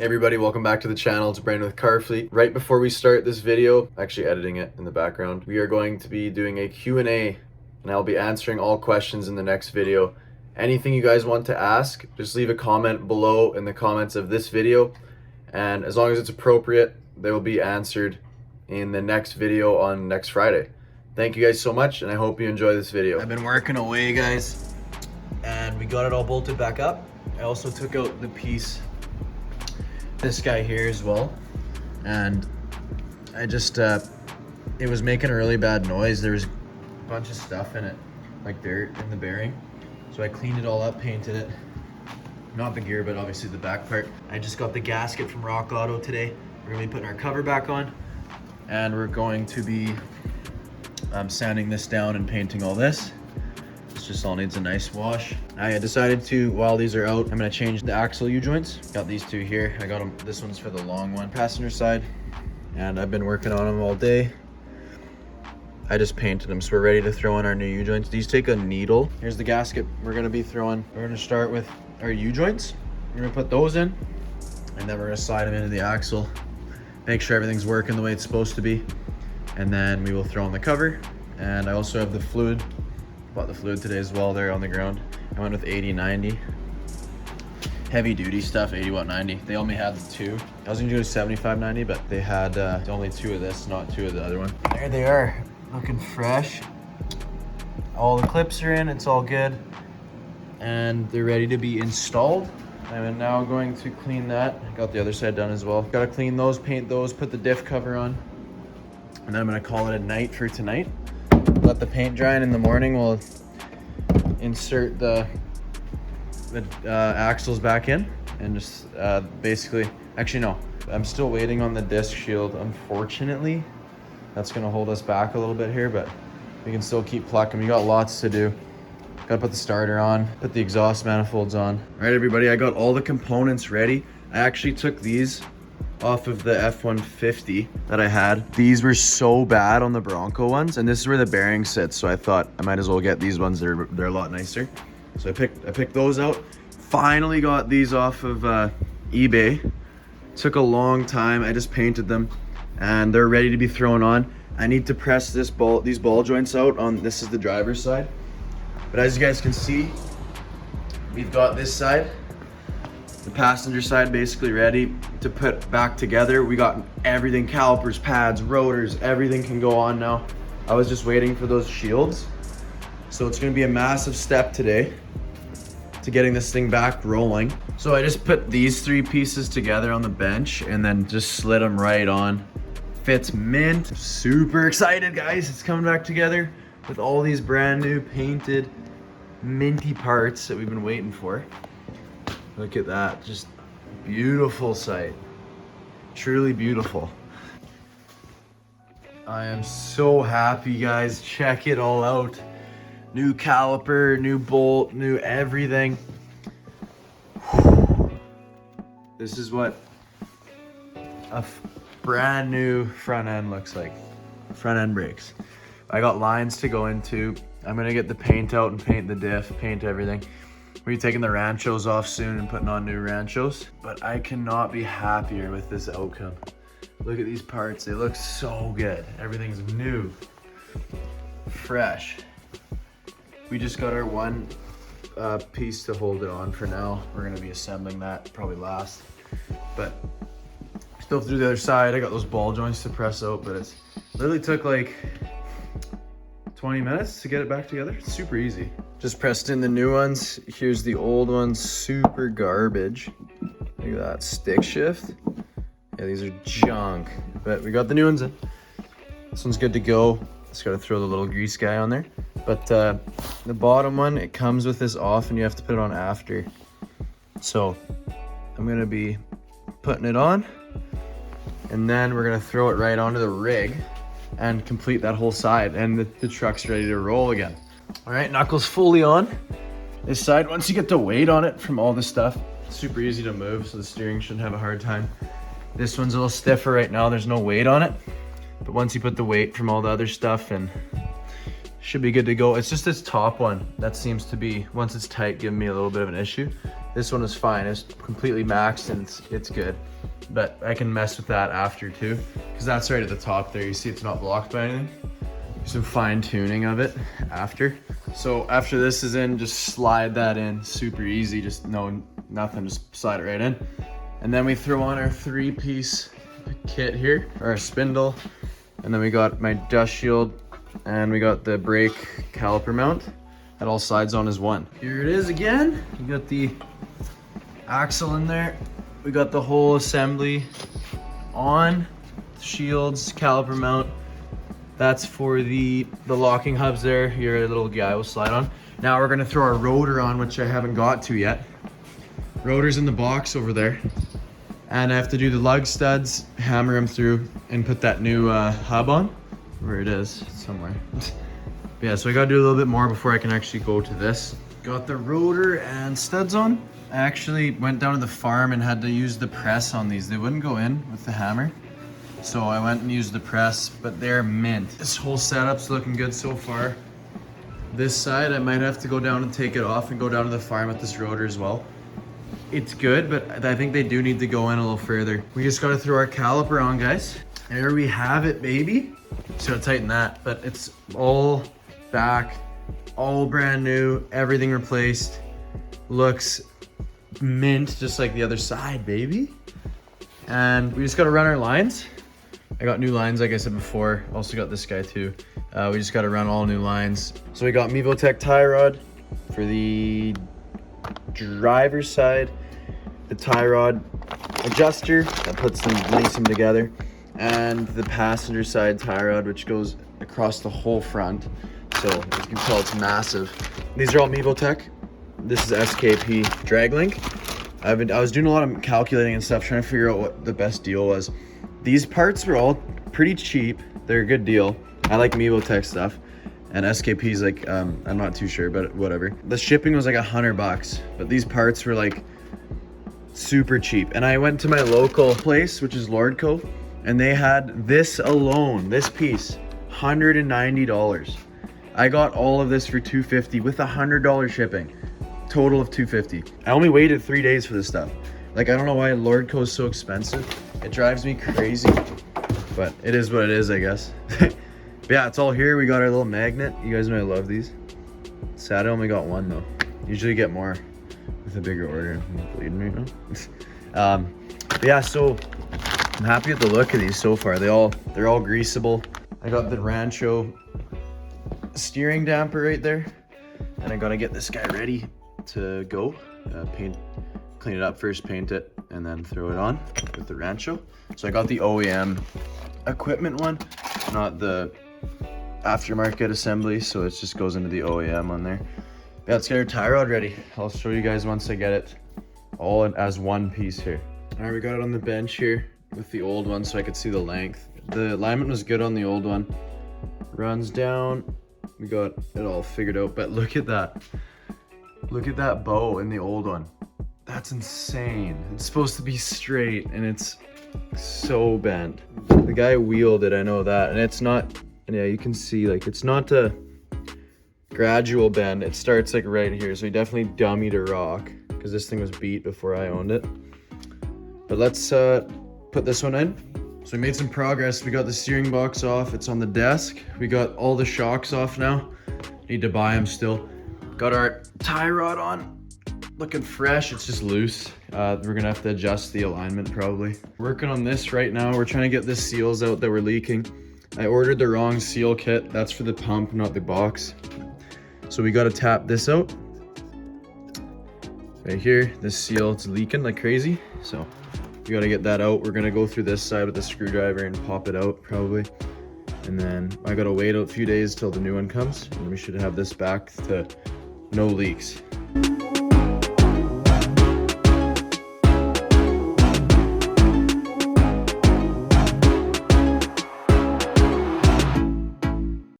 everybody, welcome back to the channel. It's Brandon with Carfleet. Right before we start this video, actually editing it in the background, we are going to be doing a Q&A and I'll be answering all questions in the next video. Anything you guys want to ask, just leave a comment below in the comments of this video, and as long as it's appropriate, they will be answered in the next video on next Friday. Thank you guys so much, and I hope you enjoy this video. I've been working away, guys, and we got it all bolted back up. I also took out the piece, this guy here as well, and I just it was making a really bad noise. There was a bunch of stuff in it, like dirt in the bearing, so I cleaned it all up, painted it, not the gear but obviously the back part. I just got the gasket from Rock Auto today. We're gonna be putting our cover back on, and we're going to be sanding this down and painting all this. This just all needs a nice wash. I decided to, while these are out, I'm gonna change the axle U-joints. Got these two here. I got them, this one's for the long one, passenger side, and I've been working on them all day. I just painted them, so we're ready to throw in our new U-joints. These take a needle. Here's the gasket we're gonna be throwing. We're gonna start with our U-joints. We're gonna put those in, and then we're gonna slide them into the axle, make sure everything's working the way it's supposed to be, and then we will throw in the cover. And I also have the fluid. Bought the fluid today as well there on the ground. I went with 80/90. Heavy duty stuff, 80/90. They only had two. I was gonna do 75/90, but they had only two of this, not two of the other one. There they are, looking fresh. All the clips are in, it's all good. And they're ready to be installed. I'm now going to clean that. I got the other side done as well. Gotta clean those, paint those, put the diff cover on. And then I'm gonna call it a night for tonight. Let the paint dry, and in the morning we'll insert the axles back in and just basically, actually no, I'm still waiting on the disc shield. Unfortunately, that's gonna hold us back a little bit here, but we can still keep plucking. We got lots to do. Gotta put the starter on, put the exhaust manifolds on. All right, everybody, I got all the components ready. I actually took these off of the F-150 that I had. These were so bad on the Bronco ones, and this is where the bearing sits, so I thought I might as well get these ones. They're a lot nicer. So I picked those out. Finally got these off of eBay. Took a long time. I just painted them, and they're ready to be thrown on. I need to press these ball joints out on, this is the driver's side. But as you guys can see, we've got this side, the passenger side, basically ready to put back together. We got everything, calipers, pads, rotors, everything can go on now. I was just waiting for those shields. So it's gonna be a massive step today to getting this thing back rolling. So I just put these three pieces together on the bench and then just slid them right on. Fits mint. Super excited, guys. It's coming back together with all these brand new painted minty parts that we've been waiting for. Look at that, just beautiful sight. Truly beautiful. I am so happy, guys. Check it all out. New caliper, new bolt, new everything. This is what a brand new front end looks like. Front end brakes. I got lines to go into. I'm gonna get the paint out and paint the diff, paint everything. We're taking the Ranchos off soon and putting on new Ranchos, but I cannot be happier with this outcome. Look at these parts, they look so good. Everything's new, fresh. We just got our one piece to hold it on for now. We're gonna be assembling that probably last, but still through the other side. I got those ball joints to press out, but it's literally took like 20 minutes to get it back together. It's super easy. Just pressed in the new ones. Here's the old ones, super garbage. Look at that, stick shift. Yeah, these are junk, but we got the new ones in. This one's good to go. Just gotta throw the little grease guy on there. But the bottom one, it comes with this off and you have to put it on after. So I'm gonna be putting it on, and then we're gonna throw it right onto the rig and complete that whole side, and the truck's ready to roll again. All right, knuckles fully on. This side, once you get the weight on it from all this stuff, it's super easy to move, so the steering shouldn't have a hard time. This one's a little stiffer right now, there's no weight on it, but once you put the weight from all the other stuff in, should be good to go. It's just this top one that seems to be, once it's tight, giving me a little bit of an issue. This one is fine. It's completely maxed and it's good. But I can mess with that after too, because that's right at the top there. You see it's not blocked by anything. Some fine tuning of it after. So after this is in, just slide that in. Super easy, just nothing, just slide it right in. And then we throw on our 3-piece kit here, our spindle. And then we got my dust shield and we got the brake caliper mount. That all slides on as one. Here it is again. We got the axle in there. We got the whole assembly on, shields, caliper mount. That's for the locking hubs there. Your little guy will slide on. Now we're gonna throw our rotor on, which I haven't got to yet. Rotor's in the box over there. And I have to do the lug studs, hammer them through, and put that new hub on. Where it is, somewhere. Yeah, so I gotta do a little bit more before I can actually go to this. Got the rotor and studs on. I actually went down to the farm and had to use the press on these. They wouldn't go in with the hammer. So I went and used the press, but they're mint. This whole setup's looking good so far. This side, I might have to go down and take it off and go down to the farm with this rotor as well. It's good, but I think they do need to go in a little further. We just gotta throw our caliper on, guys. There we have it, baby. Just gotta tighten that, but it's all back, all brand new, everything replaced. Looks mint, just like the other side, baby. And we just gotta run our lines. I got new lines, like I said before. Also got this guy too. We just gotta run all new lines. So we got Mevotech tie rod for the driver's side, the tie rod adjuster that puts them, links them together, and the passenger side tie rod, which goes across the whole front. So as you can tell, it's massive. These are all Mevotech. This is SKP drag link. I was doing a lot of calculating and stuff, trying to figure out what the best deal was. These parts were all pretty cheap. They're a good deal. I like Mevotech stuff. And SKP's like, I'm not too sure, but whatever. The shipping was like $100, but these parts were like super cheap. And I went to my local place, which is Lordco, and they had this alone, this piece, $190. I got all of this for $250 with $100 shipping. Total of $250. I only waited 3 days for this stuff. Like, I don't know why Lordco is so expensive. It drives me crazy, but it is what it is, I guess. But yeah, it's all here. We got our little magnet. You guys know I love these. Sad I only got one though. Usually get more with a bigger order. I'm bleeding right now. But yeah, so I'm happy with the look of these so far. They're all greasable. I got the Rancho steering damper right there, and I gotta get this guy ready to go. Clean it up first, paint it, and then throw it on with the Rancho. So I got the OEM equipment one, not the aftermarket assembly, so it just goes into the OEM on there. Yeah, let's get our tie rod ready. I'll show you guys once I get it all as one piece here. All right, we got it on the bench here with the old one so I could see the length. The alignment was good on the old one. Runs down. We got it all figured out, but look at that. Look at that bow in the old one. That's insane. It's supposed to be straight and it's so bent. The guy wheeled it, I know that, and it's not, yeah, you can see, like, it's not a gradual bend. It starts like right here, so he definitely dummied a rock because this thing was beat before I owned it. But let's put this one in. So we made some progress. We got the steering box off. It's on the desk. We got all the shocks off now. Need to buy them still. Got our tie rod on. Looking fresh, it's just loose. We're gonna have to adjust the alignment probably. Working on this right now. We're trying to get the seals out that were leaking. I ordered the wrong seal kit. That's for the pump, not the box. So we gotta tap this out. Right here, this seal, it's leaking like crazy. So we gotta get that out. We're gonna go through this side with a screwdriver and pop it out probably. And then I gotta wait a few days till the new one comes. And we should have this back to no leaks.